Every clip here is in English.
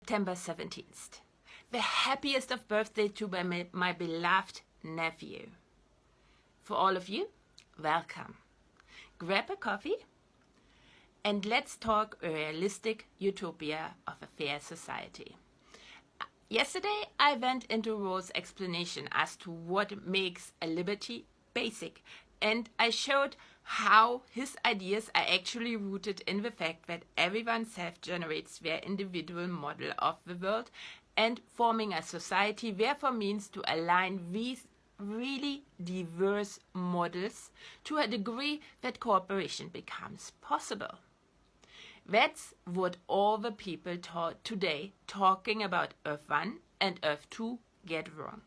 September 17th. The happiest of birthday to my beloved nephew. For all of you, welcome. Grab a coffee and let's talk a realistic utopia of a fair society. Yesterday, I went into Rawls' explanation as to what makes a liberty basic, and I showed how his ideas are actually rooted in the fact that everyone self-generates their individual model of the world, and forming a society therefore means to align these really diverse models to a degree that cooperation becomes possible. That's what all the people today talking about Earth1 and Earth2 get wrong.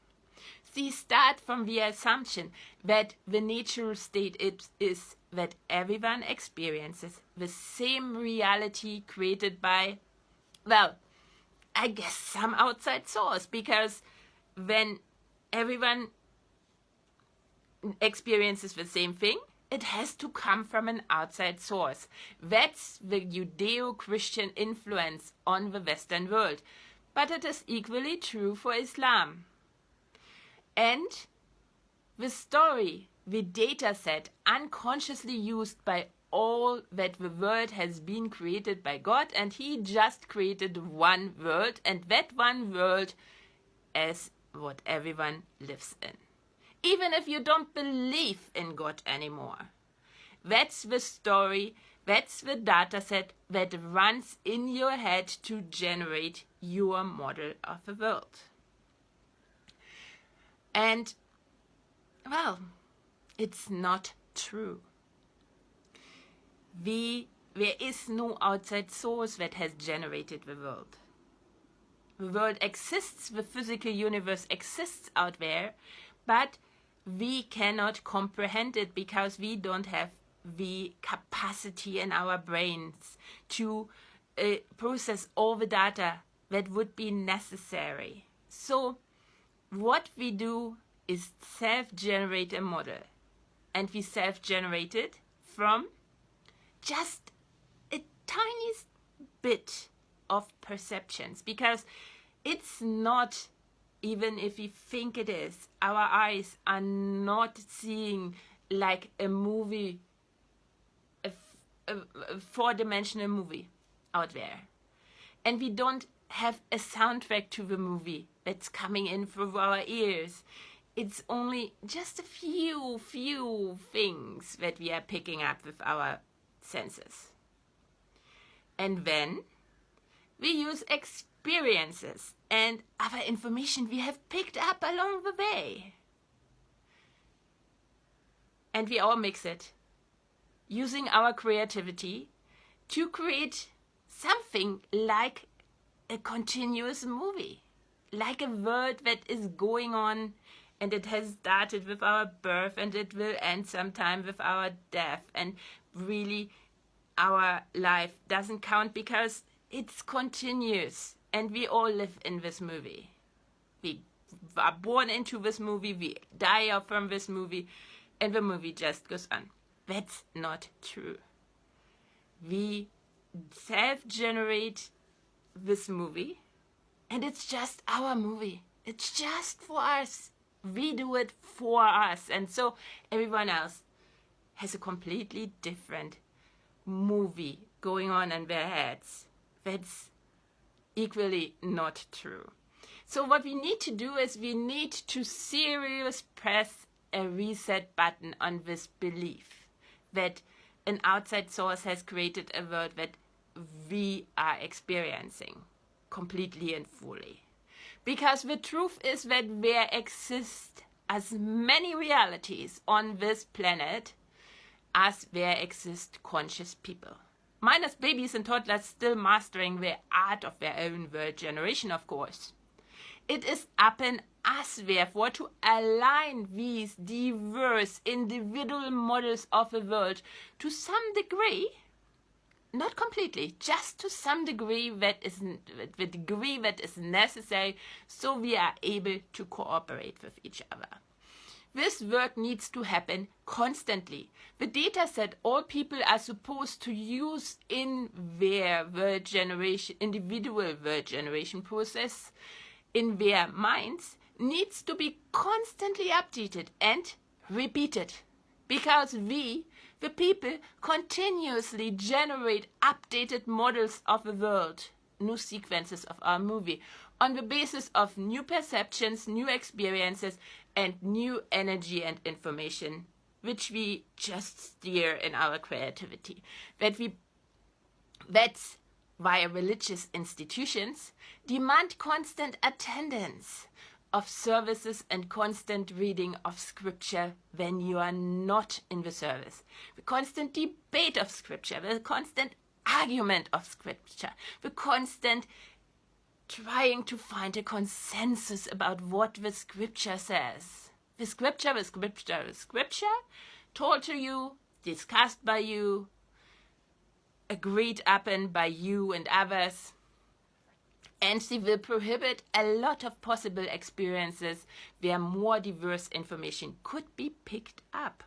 They start from the assumption that the natural state is that everyone experiences the same reality created by, well, I guess some outside source, because when everyone experiences the same thing, it has to come from an outside source. That's the Judeo-Christian influence on the Western world. But it is equally true for Islam. And the story, the data set unconsciously used by all that the world has been created by God, and he just created one world, and that one world is what everyone lives in. Even if you don't believe in God anymore. That's the story, that's the data set that runs in your head to generate your model of the world. And, well, it's not true. There is no outside source that has generated the world. The world exists, the physical universe exists out there, but we cannot comprehend it because we don't have the capacity in our brains to process all the data that would be necessary. So what we do is self-generate a model, and we self-generate it from just a tiny bit of perceptions, because it's not, even if we think it is, our eyes are not seeing like a movie, a four-dimensional movie out there. And we don't have a soundtrack to the movie that's coming in through our ears. It's only just a few things that we are picking up with our senses. And then we use experiences and other information we have picked up along the way. And we all mix it, using our creativity to create something like a continuous movie, like a world that is going on, and it has started with our birth and it will end sometime with our death. And really, our life doesn't count because it's continuous. And we all live in this movie. We are born into this movie, we die out from this movie, and the movie just goes on. That's not true. We self-generate this movie, and it's just our movie. It's just for us. We do it for us. And so everyone else has a completely different movie going on in their heads. That's equally not true. So what we need to do is we need to seriously press a reset button on this belief that an outside source has created a world that we are experiencing completely and fully. Because the truth is that there exist as many realities on this planet as there exist conscious people. Minus babies and toddlers still mastering the art of their own world generation, of course. It is up in us, therefore, to align these diverse individual models of the world to some degree, not completely, just to some degree that is the degree that is necessary, so we are able to cooperate with each other. This work needs to happen constantly. The data set all people are supposed to use in their word generation, individual word generation process, in their minds, needs to be constantly updated and repeated. Because we, the people, continuously generate updated models of the world, new sequences of our movie, on the basis of new perceptions, new experiences, and new energy and information, which we just steer in our creativity. That's why religious institutions demand constant attendance of services and constant reading of scripture when you are not in the service. The constant debate of scripture, the constant argument of scripture, the constant trying to find a consensus about what the scripture says. The scripture told to you, discussed by you, agreed upon by you and others. And she will prohibit a lot of possible experiences where more diverse information could be picked up.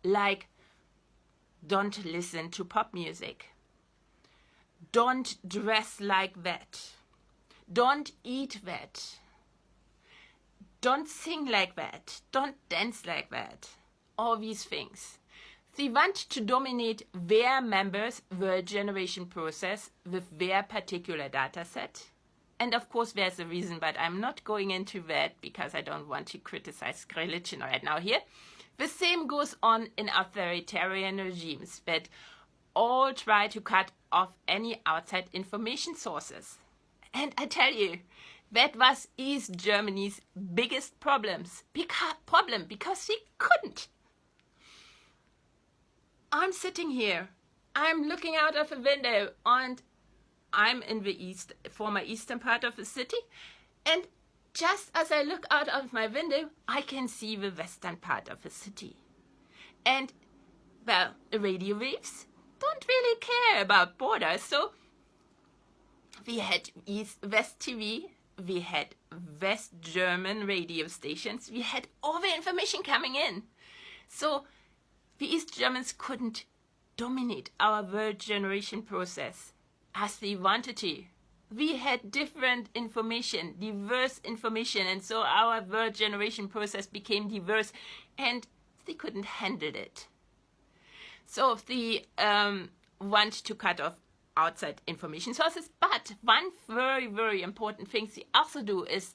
Like, don't listen to pop music. Don't dress like that. Don't eat that. Don't sing like that. Don't dance like that. All these things. They want to dominate their members' word generation process with their particular data set. And of course there's a reason, but I'm not going into that because I don't want to criticize religion right now here. The same goes on in authoritarian regimes that all try to cut off any outside information sources. And I tell you, that was East Germany's biggest problem because she couldn't. I'm sitting here, I'm looking out of a window, and I'm in the former eastern part of the city, and just as I look out of my window, I can see the western part of the city. And, well, radio waves don't really care about borders, so we had West TV, we had West German radio stations, we had all the information coming in. So the East Germans couldn't dominate our word generation process as they wanted to. We had different information, diverse information, and so our word generation process became diverse, and they couldn't handle it. So they want to cut off outside information sources, but one very, very important thing they also do is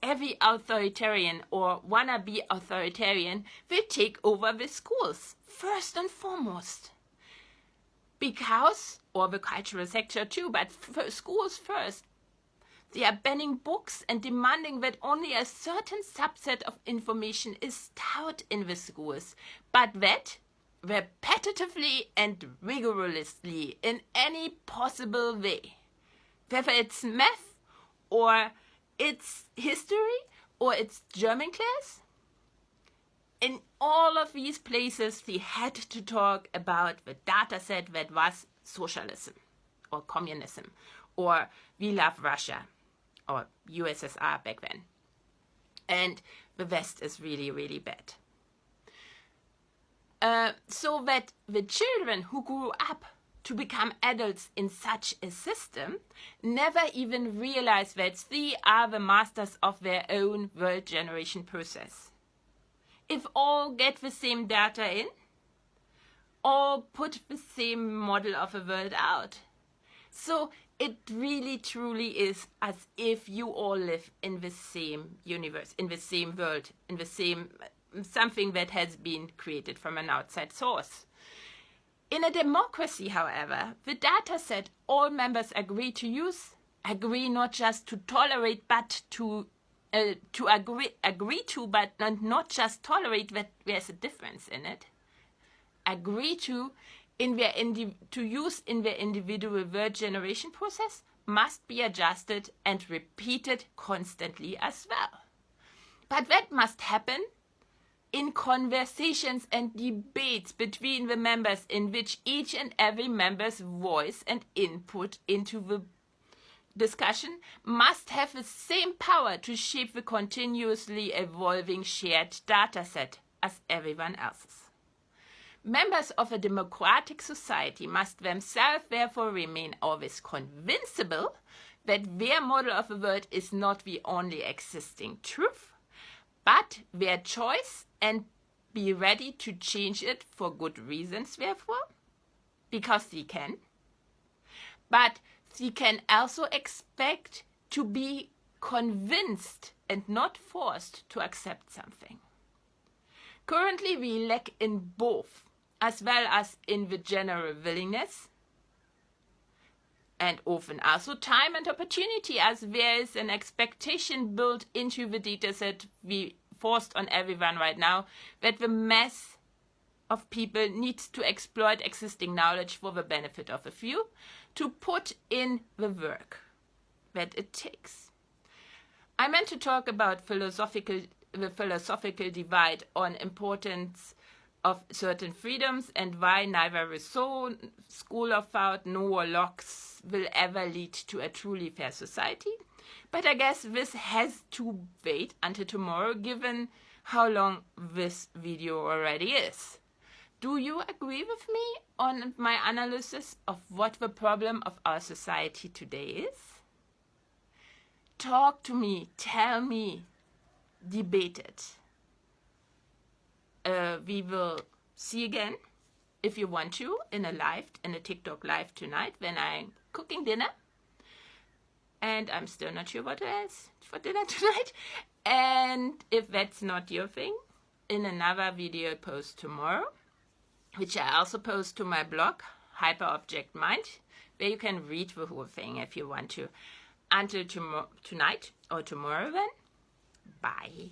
every authoritarian or wannabe authoritarian will take over the schools, first and foremost. Because, or the cultural sector too, but schools first. They are banning books and demanding that only a certain subset of information is taught in the schools, but that repetitively and rigorously in any possible way. Whether it's math or it's history or it's German class. In all of these places, they had to talk about the data set that was socialism or communism or we love Russia or USSR back then. And the West is really, really bad. So that the children who grew up to become adults in such a system never even realize that they are the masters of their own word generation process. If all get the same data in, all put the same model of a world out. So it really truly is as if you all live in the same universe, in the same world, in the same something that has been created from an outside source. In a democracy, however, the data set all members agree to use, agree not just to tolerate, but to agree to, but not just tolerate that there's a difference in it. Agree to use in their individual word generation process must be adjusted and repeated constantly as well. But that must happen in conversations and debates between the members in which each and every member's voice and input into the discussion must have the same power to shape the continuously evolving shared data set as everyone else's. Members of a democratic society must themselves therefore remain always convincible that their model of the world is not the only existing truth, but their choice, and be ready to change it for good reasons, therefore, because they can. But they can also expect to be convinced and not forced to accept something. Currently, we lack in both, as well as in the general willingness, and often also time and opportunity, as there is an expectation built into the dataset we forced on everyone right now, that the mass of people needs to exploit existing knowledge for the benefit of a few, to put in the work that it takes. I meant to talk about the philosophical divide on importance of certain freedoms and why neither Rousseau, school of thought, nor Locke's will ever lead to a truly fair society. But I guess this has to wait until tomorrow, given how long this video already is. Do you agree with me on my analysis of what the problem of our society today is? Talk to me, tell me, debate it. We will see again, if you want to, in a TikTok live tonight when I'm cooking dinner. And I'm still not sure what else for dinner tonight. And if that's not your thing, in another video post tomorrow, which I also post to my blog, Hyperobject Mind, where you can read the whole thing if you want to. Until tonight or tomorrow then, bye.